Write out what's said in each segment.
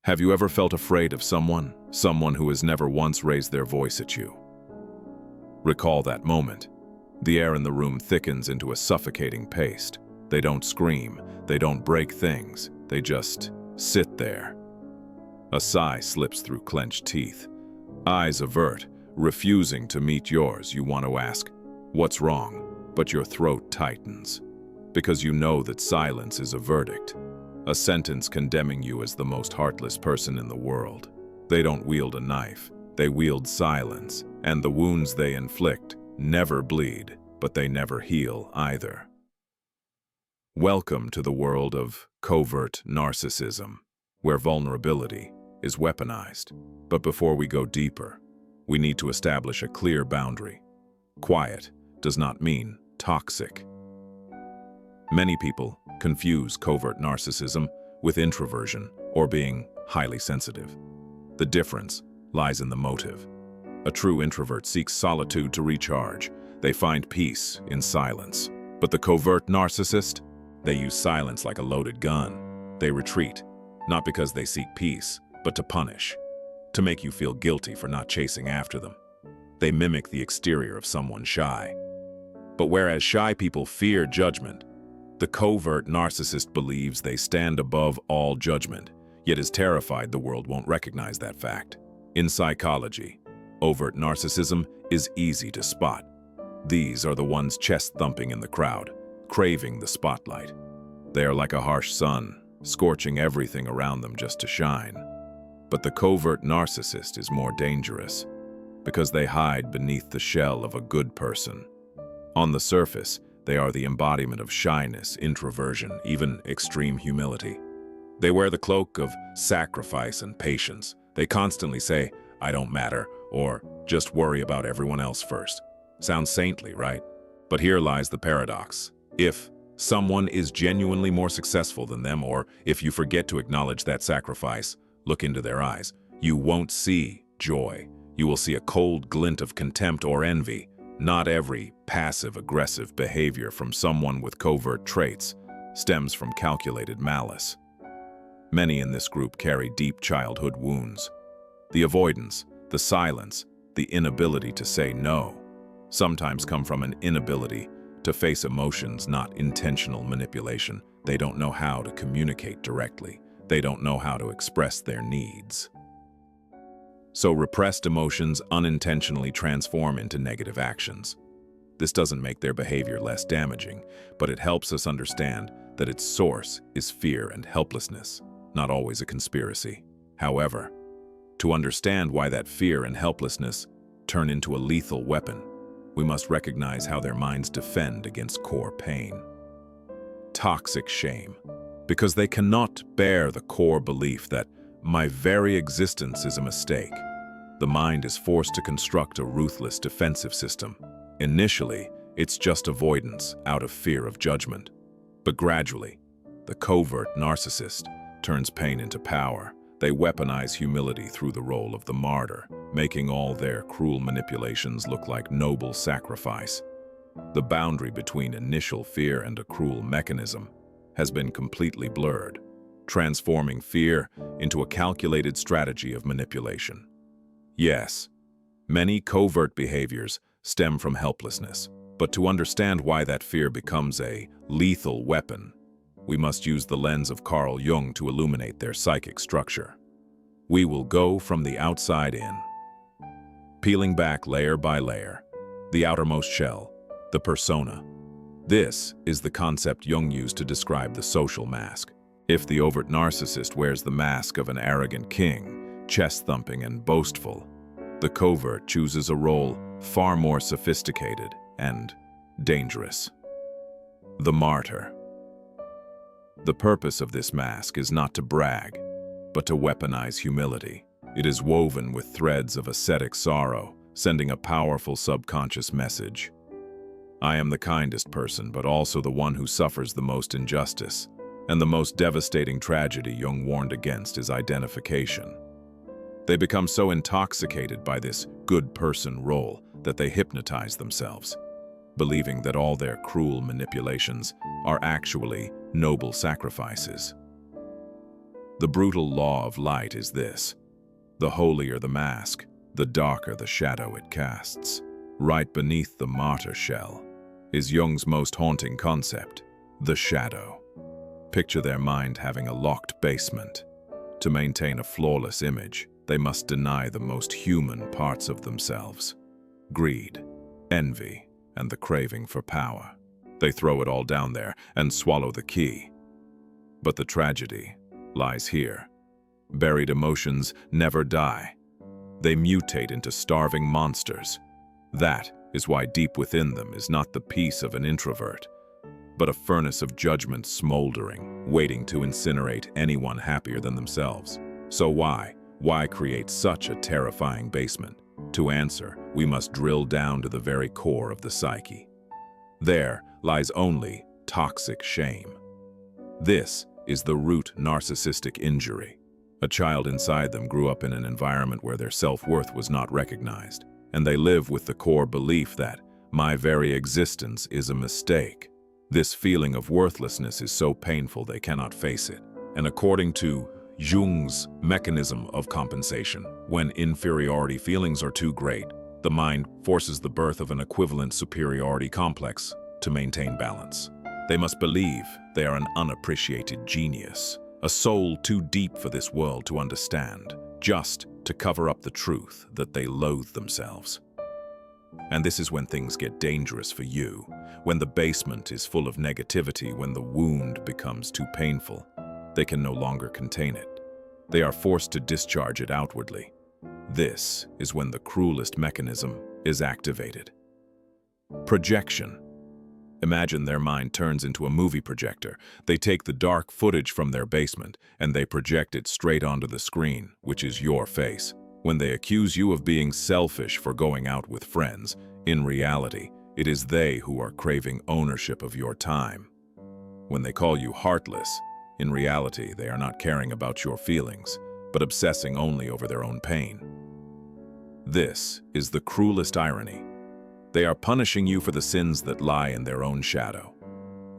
Have you ever felt afraid of someone who has never once raised their voice at you? Recall that moment. The air in the room thickens into a suffocating paste. They don't scream, they don't break things, they just sit there. A sigh slips through clenched teeth. Eyes avert, refusing to meet yours. You want to ask, "What's wrong?" But your throat tightens, because you know that silence is a verdict. A sentence condemning you as the most heartless person in the world. They don't wield a knife, they wield silence, and the wounds they inflict never bleed, but they never heal either. Welcome to the world of covert narcissism, where vulnerability is weaponized. But before we go deeper, we need to establish a clear boundary. Quiet does not mean toxic. Many people confuse covert narcissism with introversion or being highly sensitive. The difference lies in the motive. A true introvert seeks solitude to recharge. They find peace in silence. But the covert narcissist, they use silence like a loaded gun. They retreat, not because they seek peace, but to punish, to make you feel guilty for not chasing after them. They mimic the exterior of someone shy. But whereas shy people fear judgment, the covert narcissist believes they stand above all judgment, yet is terrified the world won't recognize that fact. In psychology, overt narcissism is easy to spot. These are the ones chest-thumping in the crowd, craving the spotlight. They are like a harsh sun, scorching everything around them just to shine. But the covert narcissist is more dangerous, because they hide beneath the shell of a good person. On the surface, they are the embodiment of shyness, introversion, even extreme humility. They wear the cloak of sacrifice and patience. They constantly say, "I don't matter," or "just worry about everyone else first." Sounds saintly, right? But here lies the paradox. If someone is genuinely more successful than them, or if you forget to acknowledge that sacrifice, look into their eyes, you won't see joy. You will see a cold glint of contempt or envy. Not every passive-aggressive behavior from someone with covert traits stems from calculated malice. Many in this group carry deep childhood wounds. The avoidance, the silence, the inability to say no sometimes come from an inability to face emotions, not intentional manipulation. They don't know how to communicate directly. They don't know how to express their needs. So repressed emotions unintentionally transform into negative actions. This doesn't make their behavior less damaging, but it helps us understand that its source is fear and helplessness, not always a conspiracy. However, to understand why that fear and helplessness turn into a lethal weapon, we must recognize how their minds defend against core pain. Toxic shame, because they cannot bear the core belief that my very existence is a mistake. The mind is forced to construct a ruthless defensive system. Initially, it's just avoidance out of fear of judgment. But gradually, the covert narcissist turns pain into power. They weaponize humility through the role of the martyr, making all their cruel manipulations look like noble sacrifice. The boundary between initial fear and a cruel mechanism has been completely blurred, transforming fear into a calculated strategy of manipulation. Yes, many covert behaviors stem from helplessness, but to understand why that fear becomes a lethal weapon, we must use the lens of Carl Jung to illuminate their psychic structure. We will go from the outside in, peeling back layer by layer, the outermost shell, the persona. This is the concept Jung used to describe the social mask. If the overt narcissist wears the mask of an arrogant king, chest-thumping and boastful, the covert chooses a role far more sophisticated and dangerous. The martyr. The purpose of this mask is not to brag, but to weaponize humility. It is woven with threads of ascetic sorrow, sending a powerful subconscious message. I am the kindest person, but also the one who suffers the most injustice. And the most devastating tragedy Jung warned against is identification. They become so intoxicated by this good person role that they hypnotize themselves, believing that all their cruel manipulations are actually noble sacrifices. The brutal law of light is this: the holier the mask, the darker the shadow it casts. Right beneath the martyr shell is Jung's most haunting concept, the shadow. Picture their mind having a locked basement. To maintain a flawless image, they must deny the most human parts of themselves: greed, envy, and the craving for power. They throw it all down there and swallow the key. But the tragedy lies here. Buried emotions never die. They mutate into starving monsters. That is why deep within them is not the peace of an introvert, but a furnace of judgment smoldering, waiting to incinerate anyone happier than themselves. So why create such a terrifying basement? To answer, we must drill down to the very core of the psyche. There lies only toxic shame. This is the root narcissistic injury. A child inside them grew up in an environment where their self-worth was not recognized, and they live with the core belief that my very existence is a mistake. This feeling of worthlessness is so painful they cannot face it. And according to Jung's mechanism of compensation, when inferiority feelings are too great, the mind forces the birth of an equivalent superiority complex to maintain balance. They must believe they are an unappreciated genius, a soul too deep for this world to understand, just to cover up the truth that they loathe themselves. And this is when things get dangerous for you, when the basement is full of negativity, when the wound becomes too painful. They can no longer contain it. They are forced to discharge it outwardly. This is when the cruelest mechanism is activated. Projection. Imagine their mind turns into a movie projector. They take the dark footage from their basement and they project it straight onto the screen, which is your face. When they accuse you of being selfish for going out with friends, in reality, it is they who are craving ownership of your time. When they call you heartless, in reality, they are not caring about your feelings, but obsessing only over their own pain. This is the cruelest irony. They are punishing you for the sins that lie in their own shadow.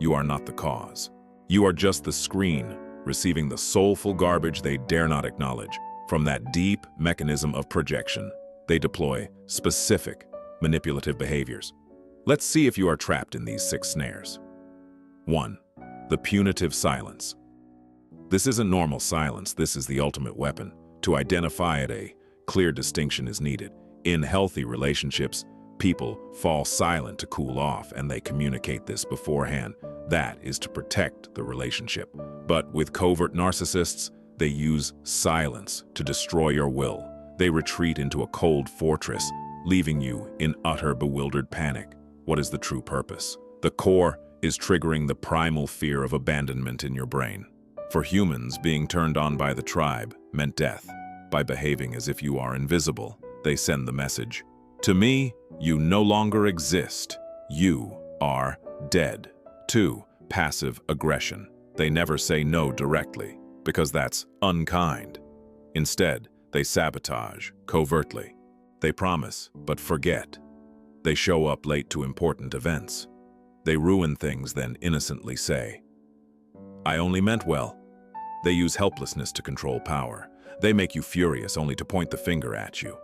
You are not the cause. You are just the screen, receiving the soulful garbage they dare not acknowledge. From that deep mechanism of projection, they deploy specific manipulative behaviors. Let's see if you are trapped in these 6 snares. 1. The punitive silence. This isn't normal silence, this is the ultimate weapon. To identify it, a clear distinction is needed. In healthy relationships, people fall silent to cool off, and they communicate this beforehand. That is to protect the relationship. But with covert narcissists, they use silence to destroy your will. They retreat into a cold fortress, leaving you in utter bewildered panic. What is the true purpose? The core is triggering the primal fear of abandonment in your brain. For humans, being turned on by the tribe meant death. By behaving as if you are invisible, they send the message: to me, you no longer exist. You are dead. 2. Passive aggression. They never say no directly, because that's unkind. Instead, they sabotage covertly. They promise, but forget. They show up late to important events. They ruin things, then innocently say, I only meant well. They use helplessness to control power. They make you furious only to point the finger at you.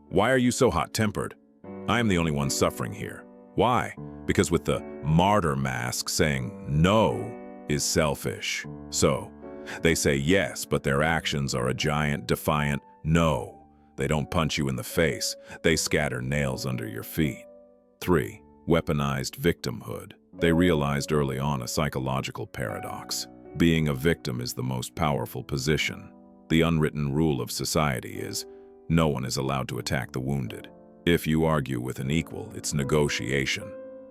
Why are you so hot-tempered? I am the only one suffering here. Why? Because with the martyr mask, saying no is selfish. So, they say yes, but their actions are a giant, defiant no. They don't punch you in the face. They scatter nails under your feet. 3. Weaponized victimhood. They realized early on a psychological paradox. Being a victim is the most powerful position. The unwritten rule of society is no one is allowed to attack the wounded. If you argue with an equal, it's negotiation.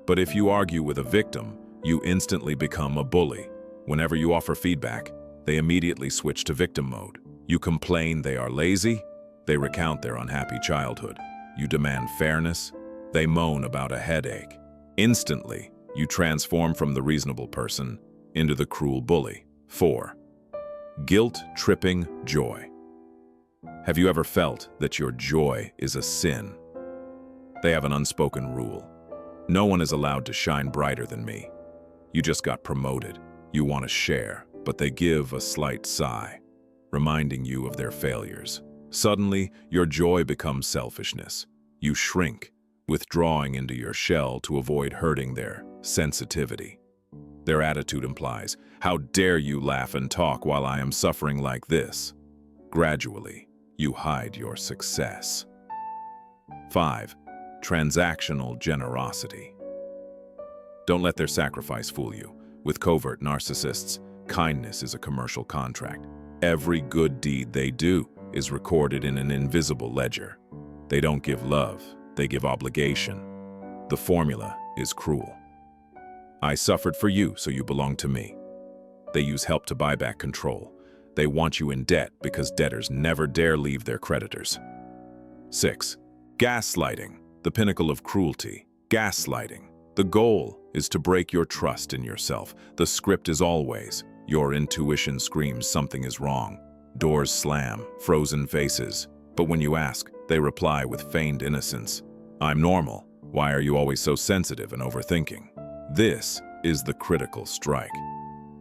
But if you argue with a victim, you instantly become a bully. Whenever you offer feedback, they immediately switch to victim mode. You complain they are lazy, they recount their unhappy childhood. You demand fairness, they moan about a headache. Instantly, you transform from the reasonable person into the cruel bully. 4. Guilt-tripping joy. Have you ever felt that your joy is a sin? They have an unspoken rule. No one is allowed to shine brighter than me. You just got promoted. You want to share. but they give a slight sigh, reminding you of their failures. Suddenly, your joy becomes selfishness. You shrink, withdrawing into your shell to avoid hurting their sensitivity. Their attitude implies, "How dare you laugh and talk while I am suffering like this?" Gradually, you hide your success. 5. Transactional generosity. Don't let their sacrifice fool you. With covert narcissists, kindness is a commercial contract. Every good deed they do is recorded in an invisible ledger. They don't give love, they give obligation. The formula is cruel. I suffered for you, so you belong to me. They use help to buy back control. They want you in debt because debtors never dare leave their creditors. 6. Gaslighting, the pinnacle of cruelty. Gaslighting. The goal is to break your trust in yourself. The script is always, your intuition screams something is wrong. Doors slam, frozen faces. But when you ask, they reply with feigned innocence. I'm normal. Why are you always so sensitive and overthinking? This is the critical strike.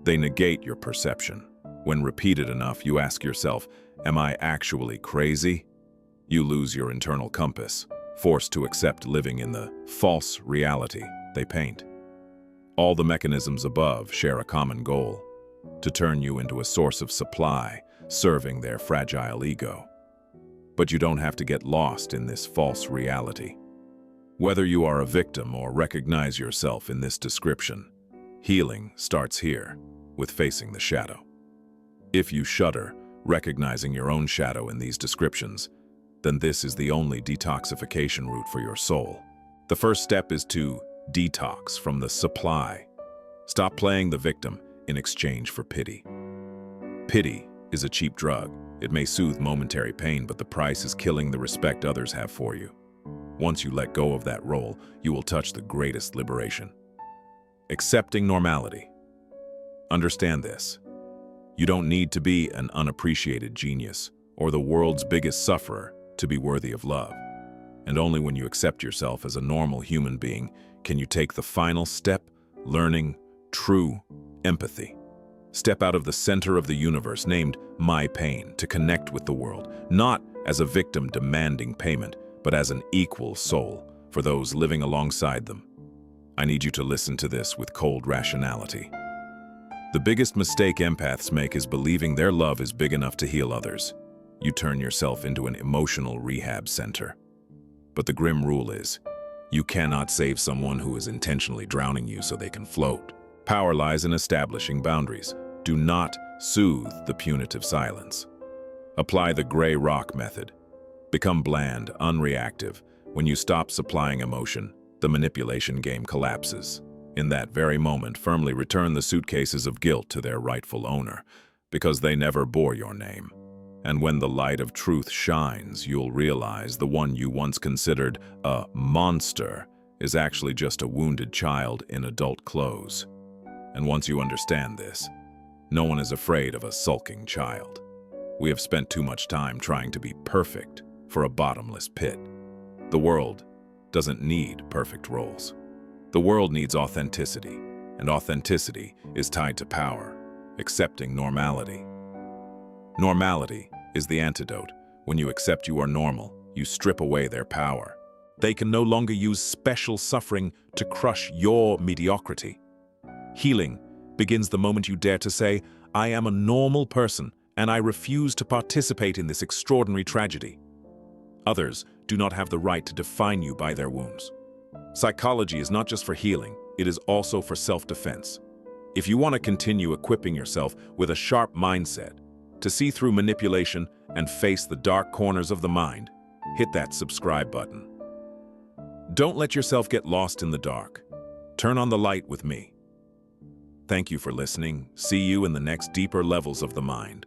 They negate your perception. When repeated enough, you ask yourself, am I actually crazy? You lose your internal compass, forced to accept living in the false reality they paint. All the mechanisms above share a common goal: to turn you into a source of supply, serving their fragile ego. But you don't have to get lost in this false reality. Whether you are a victim or recognize yourself in this description, healing starts here, with facing the shadow. If you shudder, recognizing your own shadow in these descriptions, then this is the only detoxification route for your soul. The first step is to detox from the supply. Stop playing the victim in exchange for pity. Pity is a cheap drug. It may soothe momentary pain, but the price is killing the respect others have for you. Once you let go of that role, you will touch the greatest liberation. Accepting normality. Understand this. You don't need to be an unappreciated genius or the world's biggest sufferer to be worthy of love. And only when you accept yourself as a normal human being can you take the final step, learning true empathy. Step out of the center of the universe named my pain to connect with the world, not as a victim demanding payment, but as an equal soul for those living alongside them. I need you to listen to this with cold rationality. The biggest mistake empaths make is believing their love is big enough to heal others. You turn yourself into an emotional rehab center. But the grim rule is, you cannot save someone who is intentionally drowning you so they can float. Power lies in establishing boundaries. Do not soothe the punitive silence. Apply the gray rock method. Become bland, unreactive. When you stop supplying emotion, the manipulation game collapses. In that very moment, firmly return the suitcases of guilt to their rightful owner, because they never bore your name. And when the light of truth shines, you'll realize the one you once considered a monster is actually just a wounded child in adult clothes. And once you understand this, no one is afraid of a sulking child. We have spent too much time trying to be perfect for a bottomless pit. The world doesn't need perfect roles. The world needs authenticity, and authenticity is tied to power, accepting normality. Normality is the antidote. When you accept you are normal, you strip away their power. They can no longer use special suffering to crush your mediocrity. Healing begins the moment you dare to say, I am a normal person, and I refuse to participate in this extraordinary tragedy. Others do not have the right to define you by their wounds. Psychology is not just for healing, it is also for self-defense. If you want to continue equipping yourself with a sharp mindset, to see through manipulation and face the dark corners of the mind, hit that subscribe button. Don't let yourself get lost in the dark. Turn on the light with me. Thank you for listening. See you in the next deeper levels of the mind.